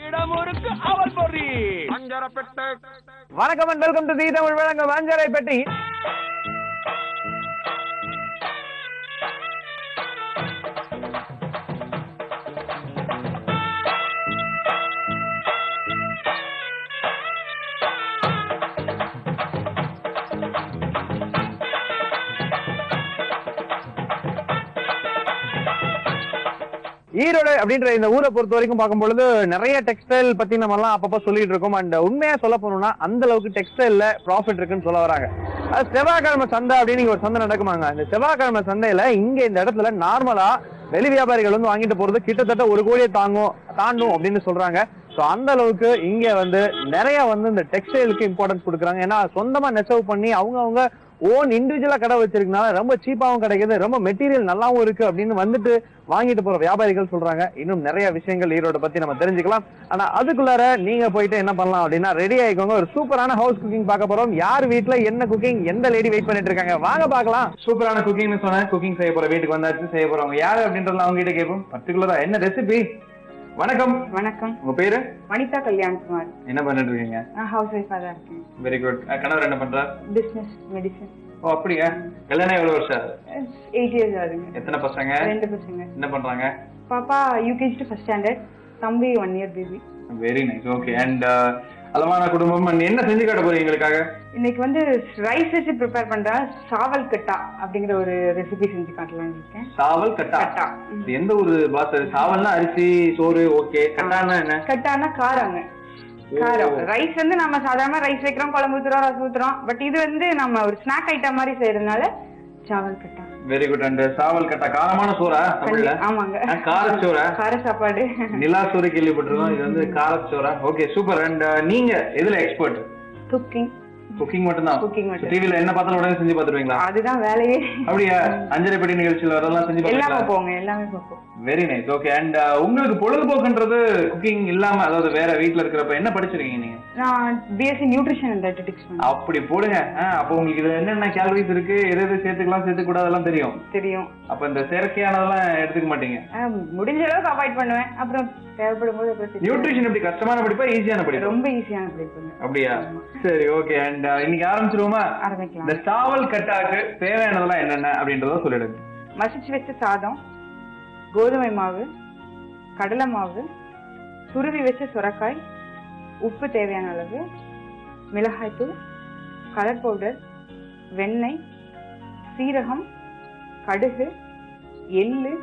இடமுருக்கு அவல் பொறி அஞ்சரப்பெட்டை. வணக்கம் and welcome to the Tamil வழங்கும் அஞ்சரை பெட்டி. ஈரோடு அப்படின்ற இந்த ஊரை பொறுத்த வரைக்கும் பார்க்கும்பொழுது நிறைய டெக்ஸ்டைல் பத்தி நம்ம எல்லாம் அப்பப்போ சொல்லிட்டு இருக்கோம். அண்ட் உண்மையா சொல்ல போனோம்னா அந்த அளவுக்கு டெக்ஸ்டைல்ல ப்ராஃபிட் இருக்குன்னு சொல்ல வராங்க. அது செவ்வாய்க்கிழமை சந்தை அப்படின்னு ஒரு சந்தை நடக்குமாங்க. இந்த செவ்வாய்க்கிழமை சந்தையில இங்க இந்த இடத்துல நார்மலா வெளி வியாபாரிகள் வந்து வாங்கிட்டு போறது கிட்டத்தட்ட 1 கோடியை தாண்டும் அப்படின்னு சொல்றாங்க. ஸோ அந்த அளவுக்கு இங்க வந்து நிறைய வந்து இந்த டெக்ஸ்டைலுக்கு இம்பார்ட்டன்ஸ் கொடுக்குறாங்க. ஏன்னா சொந்தமா நெசவு பண்ணி அவங்க ஓன் இண்டிவிஜுவலா கடை வச்சிருக்கனால ரொம்ப சீப்பாவும் கிடைக்குது, ரொம்ப மெட்டீரியல் நல்லாவும் இருக்கு அப்படின்னு வந்துட்டு வாங்கிட்டு போற வியாபாரிகள் சொல்றாங்க. இன்னும் நிறைய விஷயங்கள் ஈரோட பத்தி நம்ம தெரிஞ்சுக்கலாம். ஆனா அதுக்குள்ளார நீங்க போயிட்டு என்ன பண்ணலாம் அப்படின்னா ரெடி ஆயிக்கோங்க. ஒரு சூப்பரான ஹவுஸ் குக்கிங் பார்க்க போறோம். யார் வீட்டுல என்ன குக்கிங், எந்த லேடி வெயிட் பண்ணிட்டு இருக்காங்க, வாங்க பார்க்கலாம். சூப்பரான குக்கிங்னு சொன்னேன். குக்கிங் செய்ய போற வீட்டுக்கு வந்தாச்சு. செய்ய போறவங்க யாரு அப்படின்றதுல அவங்க கிட்ட கேட்போம். பர்டிகுலரா என்ன ரெசிபி. வணக்கம். வணக்கம். உங்க பேரு? வனிதா கல்யாண்குமார். என்ன பண்ணிட்டு இருக்கீங்க? நான் ஹவுஸ் ஒய்ஃபா தான் இருக்கேன். Very good. கணவர் என்ன பண்றார்? Business medicine. ஓ அப்படியா? கல்யாணம் எவ்வளவு வருஷம்? 8 years ஆகுதுங்க. எத்தனை பசங்க? 2 பசங்க. என்ன பண்றாங்க? பாப்பா UKG to first standard, தம்பி 1 year baby. Very nice. Okay. And அளவான குடும்பம். என்ன செஞ்சு காட்ட போறீங்க எங்களுக்காக? இன்னைக்கு வந்து ரைஸ் வச்சு ப்ரிப்பேர் பண்ற சாவல் கட்டா அப்படிங்கிற ஒரு ரெசிபி செஞ்சு காட்டலாம்னு இருக்கேன். சாவல் கட்டா. கட்டா எந்த ஒரு பாஸ்? சாவல்னா அரிசி சோறு. ஓகே. கட்டானா என்ன? கட்டானா காரங்க. காரம். ரைஸ் வந்து நம்ம சாதாரண ரைஸ் வைக்கிறோம், குழம்பு ஊத்துறோம், ரசம் ஊத்துறோம். பட் இது வந்து நம்ம ஒரு ஸ்நாக் ஐட்டம் மாதிரி செய்யறதுனால chawal katta. Very good. And chawal katta காரமான சோறா? தமிழ்ல ஆமாங்க. காரச்சோறா? கார சாப்பாடு. நிலா சோறு கேள்விப்பட்டிருக்கோம். இது வந்து காரச்சோறா. Okay super. அண்ட் நீங்க எதுல எக்ஸ்பர்ட்? குக்கிங். குக்கிங் மட்டும் தான்? குக்கிங் மட்டும். டிவில என்ன பார்த்தாலும் உடனே செஞ்சு பாத்துருவீங்களா? அதுதான் வேலையே. அப்படியா? அஞ்சரை பெட்டி நிகழ்ச்சியில் வரலாம் செஞ்சு எல்லாமே போங்க. எல்லாமே போங்க. Very nice. ஓகே. அண்ட் உங்களுக்கு பொழுதுபோக்குன்றது குக்கிங் இல்லாம, அதாவது வேற வீட்ல இருக்கிறப்ப என்ன படிச்சிருக்கீங்க நீங்க? நான் BSc நியூட்ரிஷன் அண்ட் டயட்டெட்டிக்ஸ். அப்படி போடுங்க. அப்போ உங்களுக்கு இதுல என்னென்ன கேலரிஸ் இருக்கு, எது எது சேர்த்துக்கலாம் சேர்த்துக்க கூடாதெல்லாம் தெரியும். அப்ப இந்த செயற்கையானதெல்லாம் எடுத்துக்க மாட்டீங்க? முடிஞ்ச அளவுக்கு அவாய்ட் பண்ணுவேன். அப்புறம் தேவைப்படும் போது. நியூட்ரிஷன் எப்படி கஷ்டமான படிப்பா ஈஸியான படிப்பா? ரொம்ப ஈஸியான படிப்பு. அப்படியா? சரி ஓகே. அண்ட் இன்னைக்கு ஆரம்பிச்சிருவோமா? ஆரம்பிக்கலாம். இந்த சாவல் கட்டாக்கு தேவையானதெல்லாம் என்னென்ன அப்படின்றத சொல்லிடுங்க. மசிச்சு வச்ச சாதம், கோதுமை மாவு, கடலை மாவு, துருவி வச்ச சுரைக்காய், உப்பு தேவையான அளவு, மிளகாய்த்தூள், கலர் பவுடர், வெண்ணெய், சீரகம், கடுகு, எள்ளு,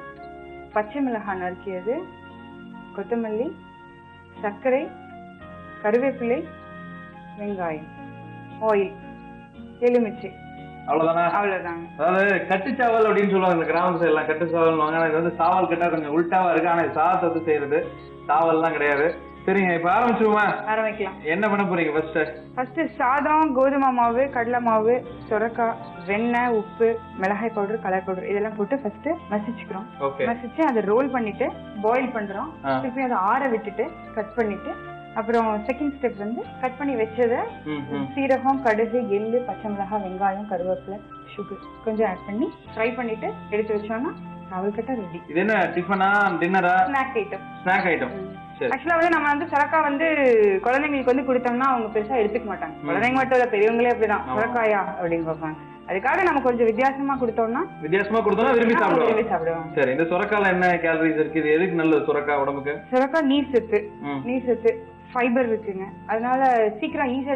பச்சை மிளகாய் நறுக்கியது, கொத்தமல்லி, சர்க்கரை, கருவேப்பிலை, வெங்காயம், ஆயில், எலுமிச்சை. அவ்வளவுதாங்க. அதாவது கட்டுச்சாவல் அப்படின்னு சொல்லுவாங்க இந்த கிராம சைடு எல்லாம். கட்டுச்சாவல் வாங்க. இது வந்து சாவல் கட்டா கொஞ்சம் உல்டாவா இருக்கு. ஆனா சாதத்தை செய்யறது சாவல்லாம் கிடையாது. சரிங்க, இப்ப ஆரம்பிச்சுருமா? ஆரம்பிக்கலாம். என்ன பண்ண போறீங்க? ஃபர்ஸ்ட் சாதம், கோதுமை மாவு, கடலை மாவு, சுரைக்காய், வெண்ணெய், உப்பு, மிளகாய் பவுடர், கலர் பவுடர் இதெல்லாம் போட்டு ஃபர்ஸ்ட் மசிச்சுக்கிறோம். மசிச்சு அதை ரோல் பண்ணிட்டு பாயில் பண்றோம். திருப்பி அதை ஆற விட்டுட்டு கட் பண்ணிட்டு அப்புறம் செகண்ட் ஸ்டெப் வந்து கட் பண்ணி வச்சத சீரகம், கடுகு, எள்ளு, பச்சை மிளகாய், வெங்காயம், கருவேப்பிலை, சுகர் கொஞ்சம் ஆட் பண்ணி ஃப்ரை பண்ணிட்டு எடுத்து வச்சோம்னா சாவல் கட்டா ரெடி. இது என்ன டிஃபனா டின்னரா? Snack item. Snack item. ஆக்சுவலா வந்து நம்ம வந்து சுரைக்காய் வந்து குழந்தைங்களுக்கு வந்து கொடுத்தோம்னா அவங்க பெருசா எடுத்துக்க மாட்டாங்க. குழந்தைங்க மட்டும் இல்ல, பெரியவங்களே அப்படிதான் சுரைக்காயா அப்படின்னு பார்ப்பாங்க. அதுக்காக நம்ம கொஞ்சம் வித்தியாசமா கொடுத்தோம்னா விரும்பி சாப்பிடுவாங்க. சரி, இந்த சுரைக்காய்ல என்ன கேலரிஸ் இருக்கு? இது எதுக்கு நல்லது சுரைக்காய் உடம்புக்கு? சுரைக்காய் நீர் சத்து, ஃபைபர் இருக்குங்க. அதனால சீக்கிரம் ஈஸியா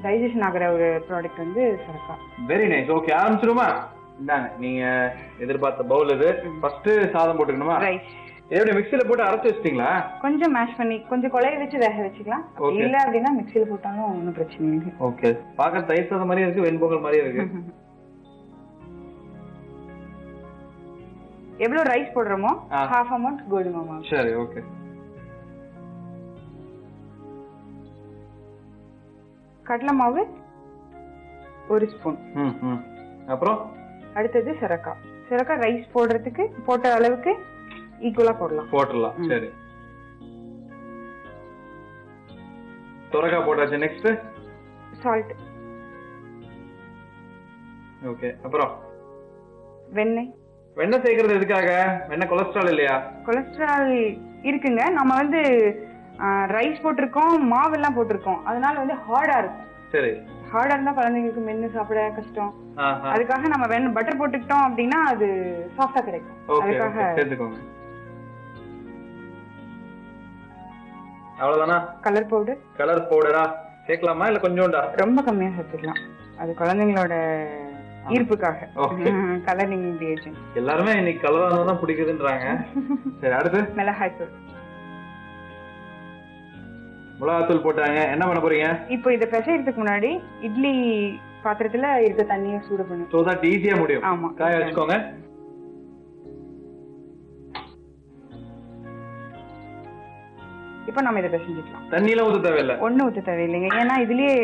டைஜஷன் ஆகிற ஒரு ப்ராடக்ட் வந்து சுரைக்காய். Very nice. ஓகே, ஆரம்பிச்சிருமா? இந்தாங்க நீங்க எதிர்பார்த்த பவுல் இது. ஃபர்ஸ்ட் சாதம் போட்டுக்கணுமா? ரைஸ் எப்படி மிக்ஸில போட்டு அரைச்சு வச்சிட்டீங்களா? கொஞ்சம் மேஷ் பண்ணி கொஞ்சம் கொலைய வச்சு வேக வச்சுக்கலாம். இல்ல அப்படின்னா மிக்ஸில போட்டாலும் ஒன்றும் பிரச்சனை இல்லை. ஓகே. பார்க்க தயிர் சாதம் மாதிரி இருக்கு, வெண்பொங்கல் மாதிரி இருக்கு. எவ்வளவு ரைஸ் போடுறோமோ half amount கோதுமை மாவு. சரி ஓகே. கடலை மாவு 1 ஸ்பூன். அப்புறம் அடுத்தது சுரைக்காய் ரைஸ் போடுறதுக்கு போட்ட அளவுக்கு ஈக்குவலா போடலாம். சரி, சுரைக்காய் போட்டாச்சு. Next salt. ஓகே. அப்புறம் வெண்ணெய். வெண்ணெய் சேர்க்கறது எதுக்காக? வெண்ணெய் கொலஸ்ட்ரால் இல்லையா? கொலஸ்ட்ரால் இருக்குங்க. நம்ம வந்து ரைஸ் போட்டிருக்கோம், மாவு எல்லாம் போட்டிருக்கோம், அதனால வந்து ஹார்டா இருக்கும். சரி, ஹார்டா இருந்தா குழந்தைங்களுக்கு மென்னு சாப்பிட கஷ்டம். அதுக்காக நம்ம பட்டர் போட்டுக்கிட்டோம் அப்படின்னா அது சாஃப்டா கிடைக்கும். அதுக்காக சேர்த்துக்கோங்க. அவ்வளவுதானா? கலர் பவுடரா சேர்க்கலாமா இல்ல கொஞ்சோண்டா? ரொம்ப கம்மியா சேர்த்துக்கலாம், அது குழந்தைங்களோட ஈர்ப்புக்காக. Colouring agent. எல்லாருமே இன்னைக்கு கலரானது தான் பிடிக்குதுன்றாங்க. சரி, அடுத்து மிளகாய்த்தூள். மிளகாய்த்தூள் போட்டாங்க, என்ன பண்ண போறீங்க இப்போ? இத பிசைறதுக்கு முன்னாடி இட்லி பாத்திரத்துல இருக்க தண்ணியை சூடு பண்ணு. சோ தட் ஈஸியா முடியும். ஆமா, காய வச்சுக்கோங்க. இப்போ நம்ம இத பிசைஞ்சிக்கலாம். தண்ணி எல்லாம் ஊத்த தேவையில்லை? ஒண்ணு ஊத்த தேவையில்லைங்க, ஏன்னா இதுலயே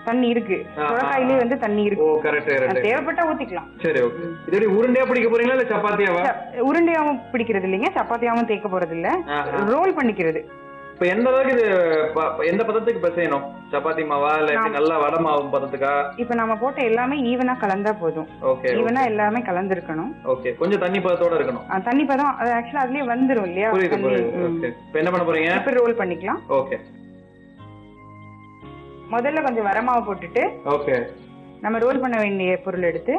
தண்ணி இருக்கு, சுரக்காயிலே வந்து தண்ணி இருக்கு. ஓ கரெக்ட். தேவைப்பட்டா ஊத்திக்கலாம். சரி, ஓகே. இது உருண்டையா பிடிக்க போறீங்களா இல்ல சப்பாத்தியாவா? உருண்டையாவும் பிடிக்கிறது இல்லைங்க, சப்பாத்தியாவும் தேய்க்க போறது இல்ல, ரோல் பண்ணிக்கிறது. இப்ப எந்த அளவுக்கு இது எந்த பதத்துக்கு பிசையணும்? சப்பாத்தி மாவா இல்ல நல்லா வடை மாவு பதத்துக்கா? இப்ப நம்ம போட்ட எல்லாமே ஈவனா கலந்தா போதும். ஓகே, ஈவனா எல்லாமே கலந்திருக்கணும். ஓகே, கொஞ்சம் தண்ணி பதத்தோட இருக்கணும். தண்ணி பதம் அது ஆக்சுவலா அதுலயே வந்துரும் இல்லையா? ஓகே. இப்போ என்ன பண்ண போறீங்க? இப்ப ரோல் பண்ணிக்கலாம். ஓகே. முதல்ல கொஞ்சம் வரமாவு போட்டுட்டு ஓகே நம்ம ரோல் பண்ண வேண்டிய பொருள் எடுத்து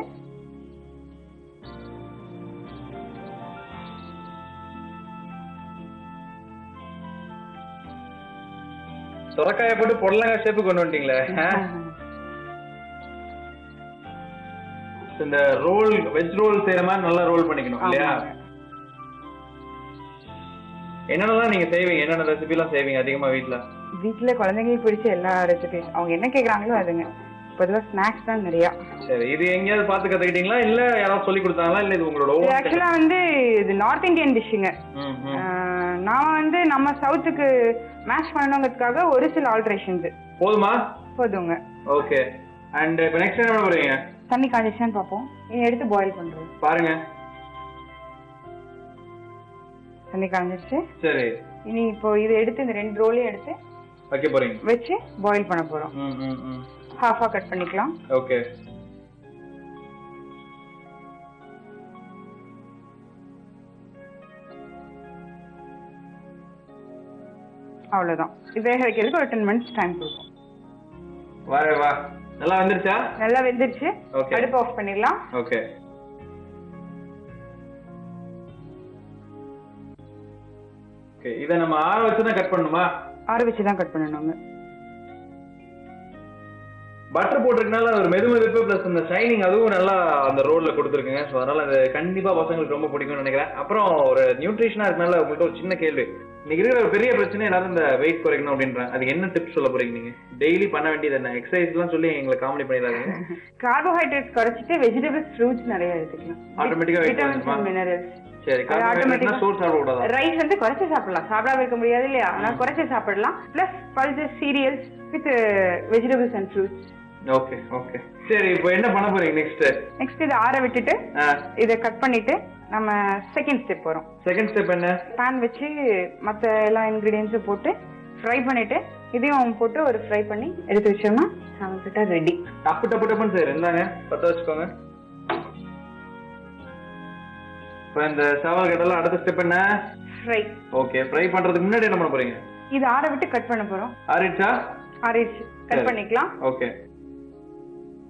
சொரக்காயை போட்டு பொடலங்காய் ஷேப்பு கொண்டு வந்துட்டீங்களே. இந்த ரோல் வெஜ் ரோல் செய்யற மாதிரி நல்லா ரோல் பண்ணிக்கணும் இல்லையா? என்னென்னலாம் நீங்க செய்வீங்க? என்னென்ன ரெசிபி எல்லாம் செய்வீங்க அதிகமா வீட்ல குழந்தைங்களுக்கு பிடிச்ச எல்லா ரெசிபிஸ் அவங்க என்ன கேக்குறாங்களோ அதுங்க. பொதுவா ஸ்நாக்ஸ் தான் நிறைய. சரி, இது எங்கயாவது பார்த்து கத்துக்கிட்டீங்களா இல்ல யாராவது சொல்லி கொடுத்தாங்களா இல்ல இது உங்களோட ஓன்? ஆக்சுவலா வந்து இது நார்த் இந்தியன் டிஷ்ஷுங்க. நான் வந்து நம்ம சவுத்துக்கு மேட்ச் பண்ணணுங்கிறதுக்காக ஒரு சில ஆல்ட்ரேஷன்ஸ். போதுங்க. ஓகே. அண்ட் இப்போ நெக்ஸ்ட் என்ன பண்ண போறீங்க? தண்ணி காஞ்சிச்சான்னு பாப்போம். இனி எடுத்து பாயில் பண்றோம். பாருங்க, தண்ணி காஞ்சிச்சு. சரி, இனி இப்போ இதை எடுத்து இந்த 2 ரோலையும் எடுத்து வைக்க போறீங்க, வச்சு பாயில் பண்ண போறோம். ஹாஃபா கட் பண்ணிக்கலாம். ஓகே. அவ்வளவுதான். இது வேக வைக்கிறதுக்கு ஒரு 10 மினிட்ஸ் டைம் கொடுக்கும். வா நல்லா வெந்துருச்சா? நல்லா வெந்துருச்சு. அடுப்பு ஆஃப் பண்ணிடலாம். ஓகே. ஓகே, இத நம்ம ஆற வச்சு தான் கட் பண்ணணுமா? ஆற வச்சு தான் கட் பண்ணணுங்க. பட்டர் போட்டிருக்கனால ஒரு மெதுமெதுப்பு பிளஸ் அந்த ஷைனிங் அதுவும் நல்லா அந்த ரோல்ல கொடுத்துருக்குங்க. ஸோ அதனால அது கண்டிப்பா பசங்களுக்கு ரொம்ப பிடிக்கும்னு நினைக்கிறேன். அப்புறம் ஒரு நியூட்ரிஷனா இருக்கனால உங்கள்கிட்ட ஒரு சின்ன கேள்வி. இன்னைக்கு இருக்கிற ஒரு பெரிய பிரச்சனை எல்லாரும் இந்த வெயிட் குறைக்கணும் அப்படின்றாங்க. அதுக்கு என்ன டிப்ஸ் சொல்ல போறீங்க? நீங்க டெய்லி பண்ண வேண்டியது என்ன? எக்ஸசைஸ் எல்லாம் சொல்லி எங்களை காமெடி பண்ணிடாதீங்க. கார்போஹைட்ரேட்ஸ் குறைச்சிட்டு வெஜிடபிள்ஸ், ஃப்ரூட்ஸ் நிறைய எடுத்துக்கலாம். ஆட்டோமேட்டிக்கா விட்டமின்ஸ், மினரல்ஸ். சரி, கார்போஹைட்ரேட்னா சோறு சாப்பிடக்கூடாதா? ரைஸ் வந்து குறைச்சு சாப்பிடலாம், சாப்பிடாம இருக்க முடியாது இல்லையா? ஆனா குறைச்சு சாப்பிடலாம். Plus pulses, serials with vegetables and fruits. Okay okay. சரி, இப்போ என்ன பண்ண போறீங்க நெக்ஸ்ட்? இத ஆற விட்டுட்டு இத கட் பண்ணிட்டு நம்ம செகண்ட் ஸ்டெப் போறோம். செகண்ட் ஸ்டெப் என்ன? pan வச்சு மத்த எல்லா இன்கிரிடியன்ட்ஸும் போட்டு ஃப்ரை பண்ணிட்டு இதையும் போட்டு ஒரு ஃப்ரை பண்ணி எடுத்து வச்சோம்னா சாமக்கிட்ட ரெடி. டப்புன்னு சார் இருந்தாங்க பத்த வச்சுக்கோங்க. இப்போ இந்த சாவல் கட்டலாம். அடுத்த ஸ்டெப் என்ன? ஃப்ரை. ஓகே, ஃப்ரை பண்றதுக்கு முன்னாடி என்ன பண்ண போறீங்க? இது ஆற விட்டு கட் பண்ண போறோம். ஆறிடுச்சா? ஆறிடுச்சு, கட் பண்ணிக்கலாம். ஓகே.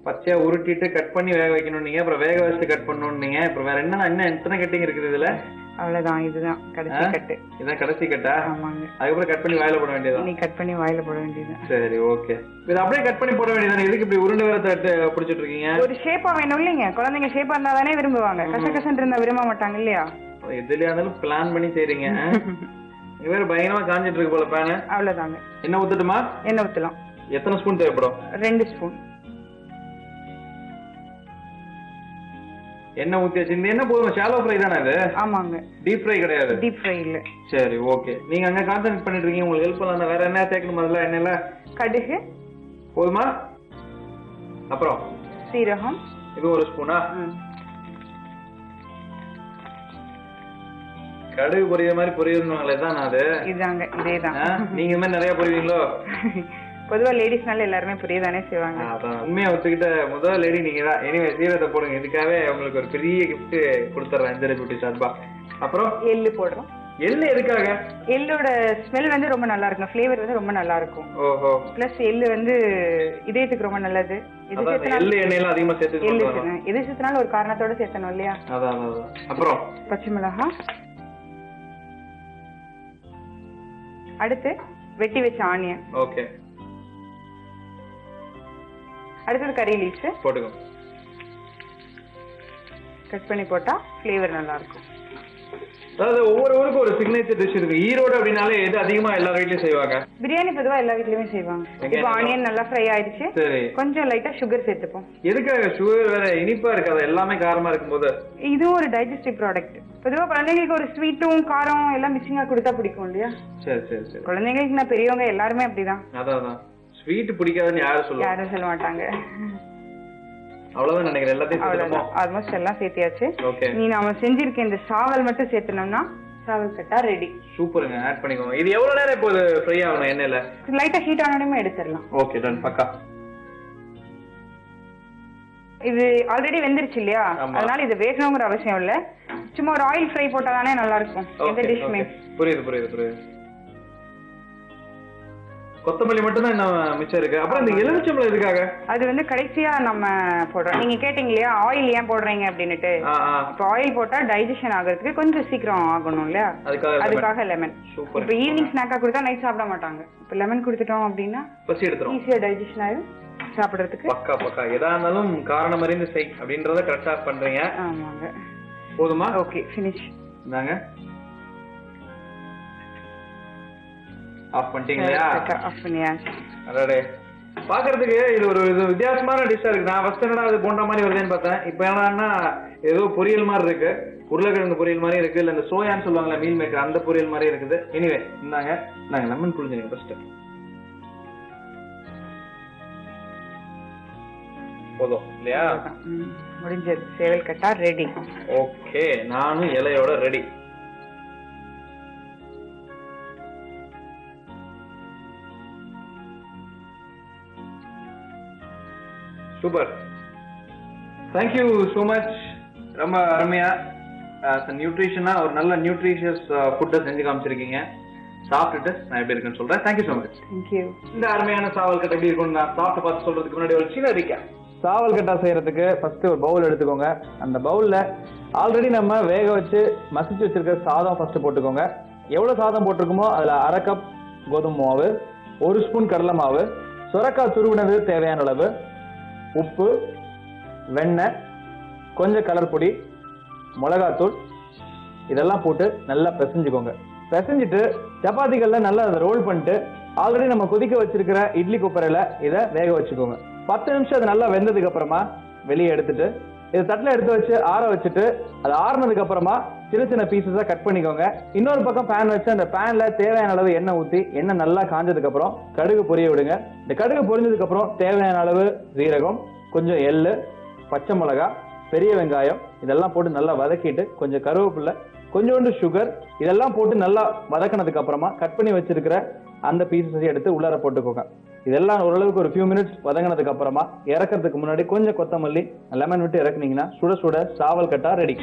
பச்சையா உருட்டிட்டு கட் பண்ணி வேக வைக்கணும் நீங்க, அப்புறம் வேக வச்சு கட் பண்ணணும் நீங்க. அப்புறம் வேற என்ன எத்தனை கட்டிங் இருக்குது இதுல? அவ்வளவுதான், இதுதான் கடைசி கட்டு. இதான் கடைசி கட்டா? ஆமாங்க. அதுக்கப்புறம் கட் பண்ணி வாயில போட வேண்டியது. நீ கட் பண்ணி வாயில போட வேண்டியது. சரி, ஓகே. இது அப்படியே கட் பண்ணி போட வேண்டியது. எதுக்கு இப்படி உருண்டை வேற தட்டு பிடிச்சிட்டு இருக்கீங்க? ஒரு ஷேப்பா வேணும் இல்லைங்க, குழந்தைங்க ஷேப்பா இருந்தா தானே விரும்புவாங்க. கசகசன்னு இருந்தா விரும்ப மாட்டாங்க இல்லையா? எதுலயா இருந்தாலும் பிளான் பண்ணி செய்றீங்க. இது வேற பயங்கரமா காஞ்சிட்டு இருக்கு போல பேன். அவ்வளவுதாங்க. என்ன ஊத்தட்டுமா? என்ன ஊத்தலாம். எத்தனை ஸ்பூன் தேவைப்படும்? 2 ஸ்பூன் என்ன ஊத்தியாச்சு. இந்த என்ன போதும்? ஷாலோ ஃப்ரை தானே இது? ஆமாங்க. டீப் ஃப்ரை கிடையாது. டீப் ஃப்ரை இல்ல. சரி, ஓகே. நீங்க அங்க கான்சென்ட்ரேட் பண்ணிட்டு இருக்கீங்க, உங்களுக்கு ஹெல்ப் பண்ணலாம். வேற என்ன சேர்க்கணும்? அதெல்லாம் என்னல? கடுகு போதுமா? அப்புறம் சீரகம் இது 1 ஸ்பூனா? கடுகு பொரியற மாதிரி பொரியறணுங்களே தான் அது. இதாங்க, இதேதான். நீங்க இந்த மாதிரி நிறைய பொரிவீங்களோ? பொதுவா லேடிஸ்னால எல்லாருமே புரியதானே செய்வாங்க. அதான் உண்மையா ஒத்துக்கிட்ட முதல் லேடி நீங்க தான். எனிவே சீரகத்தை போடுங்க. இதுக்காகவே உங்களுக்கு ஒரு பெரிய கிஃப்ட் கொடுத்துறேன் இந்த ரெசிபி சார்பா. அப்புறம் எள்ளு போடுறோம். எள்ளு எதுக்காக? எள்ளோட ஸ்மெல் வந்து ரொம்ப நல்லா இருக்கும், ஃப்ளேவர் வந்து ரொம்ப நல்லா இருக்கும். ஓஹோ. பிளஸ் எள்ளு வந்து இதயத்துக்கு ரொம்ப நல்லது. எள்ளு எண்ணெயில அதிகமா சேர்த்து எது சேர்த்தனாலும் ஒரு காரணத்தோட சேர்த்தணும் இல்லையா? அப்புறம் பச்சை மிளகாய், அடுத்து வெட்டி வச்ச ஆனியன், ஓகே, அடுத்தது கறி லீவ்ஸ் போட்டுக்கோ. கட் பண்ணி போட்டா ஃப்ளேவர் நல்லா இருக்கும். அதாவது ஒவ்வொரு ஊருக்கு ஒரு சிக்னேச்சர் டிஷ் இருக்கு. ஈரோடு அப்படினாலே எது அதிகமா எல்லா வீட்லயும் செய்வாங்க? பிரியாணி பொதுவா எல்லா வீட்லயுமே செய்வாங்க. இப்போ ஆனியன் நல்லா ஃப்ரை ஆயிடுச்சு, கொஞ்சம் லைட்டா சுகர் சேர்த்துப்போம். எதுக்காக சுகர்? வேற இனிப்பா இருக்காது, எல்லாமே காரமா இருக்கும்போது. இதுவும் ஒரு டைஜஸ்டிவ் ப்ராடக்ட். பொதுவா குழந்தைங்களுக்கு ஒரு ஸ்வீட்டும் காரம் எல்லாம் மிக்சிங்கா கொடுத்தா பிடிக்கும் இல்லையா? சரி சரி சரி. குழந்தைங்களுக்கு நான் பெரியவங்க எல்லாருமே அப்படிதான். அதான் ஸ்வீட் பிடிக்காதுன்னு யாரும் சொல்ல மாட்டாங்க. அவ்வளவுதான் நினைக்கிறேன். எல்லாத்தையும் ஆல்மோஸ்ட் எல்லாம் சேர்த்தியாச்சு. நீ நாம செஞ்சிருக்க இந்த சாவல் மட்டும் சேர்த்தனோம்னா சாவல் கட்டா ரெடி. சூப்பருங்க. ஆட் பண்ணிக்கோங்க. இது எவ்வளவு நேரம் இப்போ ஃப்ரை ஆகணும் எண்ணெயில? லைட்டா ஹீட் ஆனதுமே எடுத்துடலாம். ஓகே, டன், பக்கா. இது ஆல்ரெடி வெந்துருச்சு இல்லையா, அதனால இது வேகணுங்கிற அவசியம் இல்ல. சும்மா ஒரு ஆயில் ஃப்ரை போட்டாதானே நல்லா இருக்கும் எந்த டிஷ்மே. புரியுது புரியுது புரியுது. கொத்தமல்லி மட்டும் தான் இன்னும் மிச்சம் இருக்கு. அப்புறம் இந்த எலுமிச்சம்பழம் எதுக்காக? அது வந்து கடைசியா நம்ம போடுறோம். நீங்க கேட்டீங்க இல்லையா ஆயில் ஏன் போடுறீங்க அப்படின்னுட்டு. இப்போ ஆயில் போட்டா டைஜஷன் ஆகிறதுக்கு கொஞ்சம் சீக்கிரம் ஆகணும் இல்லையா, அதுக்காக லெமன். இப்போ ஈவினிங் ஸ்நாக்கா கொடுத்தா நைட் சாப்பிட மாட்டாங்க. இப்போ லெமன் கொடுத்துட்டோம் அப்படின்னா பசி எடுத்துரும், ஈஸியா டைஜஷன் ஆயிடும் சாப்பிடுறதுக்கு. பக்கா பக்கா. எதா இருந்தாலும் காரணம் அறிந்து செய் அப்படின்றத கரெக்டா பண்றீங்க. ஆமாங்க. போதுமா? Okay, finish. இந்தாங்க. ஆஃப் பண்ணிட்டீங்களா? ஆஃப் பண்ணியாச்சு. அடடே, பாக்குறதுக்கு இது ஒரு வித்தியாசமான டிஷ்ஷா இருக்கு. நான் ஃபர்ஸ்ட் என்னடா அது போன்ற மாதிரி வருதுன்னு பார்த்தேன். இப்போ என்னன்னா ஏதோ பொரியல் மாதிரி இருக்கு, உருளைக்கிழங்கு பொரியல் மாதிரி இருக்கு, இல்ல இந்த சோயான்னு சொல்லுவாங்கல்ல மீல் மேக்கர், அந்த பொரியல் மாதிரி இருக்குது. எனிவே இந்தாங்க, நாங்க லெமன் புளிஞ்சுங்க ஃபர்ஸ்ட். போதும் இல்லையா? முடிஞ்சது. சேவல் கட்டா ரெடி. ஓகே, நானும் இலையோட ready. Super, thank you so much. ரொம்ப அருமையா நியூட்ரிஷனா ஒரு நல்ல நியூட்ரிஷியஸ் ஃபுட்டை செஞ்சு காமிச்சிருக்கீங்க. சாப்பிட்டுட்டு நான் எப்படி இருக்குன்னு சொல்றேன். Thank you so much. தேங்க்யூ. இந்த அருமையான சாவல் கட்டை எப்படி இருக்கும்னு நான் சாப்பிட்டு பார்த்து சொல்றதுக்கு முன்னாடி ஒரு சின்ன அறிக்கை. சாவல் கட்டா செய்யறதுக்கு ஃபர்ஸ்ட் ஒரு பவுல் எடுத்துக்கோங்க. அந்த பவுல்ல ஆல்ரெடி நம்ம வேக வச்சு மசிச்சு வச்சிருக்க சாதம் ஃபர்ஸ்ட் போட்டுக்கோங்க. எவ்வளவு சாதம் போட்டிருக்குமோ அதுல 1/2 கப் கோதுமை மாவு, 1 ஸ்பூன் கடலை மாவு, சுரக்காய் துருவினது தேவையான அளவு, உப்பு, வெண்ணெய், கொஞ்சம் கலர் பொடி, மிளகாத்தூள், இதெல்லாம் போட்டு நல்லா பிசைஞ்சுக்கோங்க. பிசைஞ்சிட்டு சப்பாத்திகள்ல நல்லா அதை ரோல் பண்ணிட்டு ஆல்ரெடி நம்ம கொதிக்க வச்சிருக்கிற இட்லி குப்பரையில இதை வேக வச்சுக்கோங்க. 10 நிமிஷம் அது நல்லா வெந்ததுக்கு அப்புறமா வெளியே எடுத்துட்டு இது தட்டில் எடுத்து வச்சு ஆற வச்சுட்டு அது ஆறுனதுக்கு அப்புறமா சின்ன சின்ன பீசஸா கட் பண்ணிக்கோங்க. இன்னொரு பக்கம் பேன் வச்சு அந்த பேன்ல தேவையான அளவு எண்ணெய் ஊற்றி எண்ணெய் நல்லா காஞ்சதுக்கு அப்புறம் கடுகு பொரிய விடுங்க. இந்த கடுகு பொரிஞ்சதுக்கு அப்புறம் தேவையான அளவு சீரகம், கொஞ்சம் எள்ளு, பச்சை மிளகாய், பெரிய வெங்காயம் இதெல்லாம் போட்டு நல்லா வதக்கிட்டு கொஞ்சம் கருவேப்பிலை, கொஞ்சோண்டு சுகர் இதெல்லாம் போட்டு நல்லா வதக்கினதுக்கு அப்புறமா கட் பண்ணி வச்சிருக்கிற அந்த பீசஸை எடுத்து உள்ளார போட்டுக்கோங்க. இதெல்லாம் ஓரளவுக்கு ஒரு ஃபியூ மினிட்ஸ் வதங்கினதுக்கு அப்புறமா இறக்கிறதுக்கு முன்னாடி கொஞ்சம் கொத்தமல்லி லெமன் விட்டு இறக்குனீங்கன்னா சுட சுட சாவல் கட்டா ரெடி.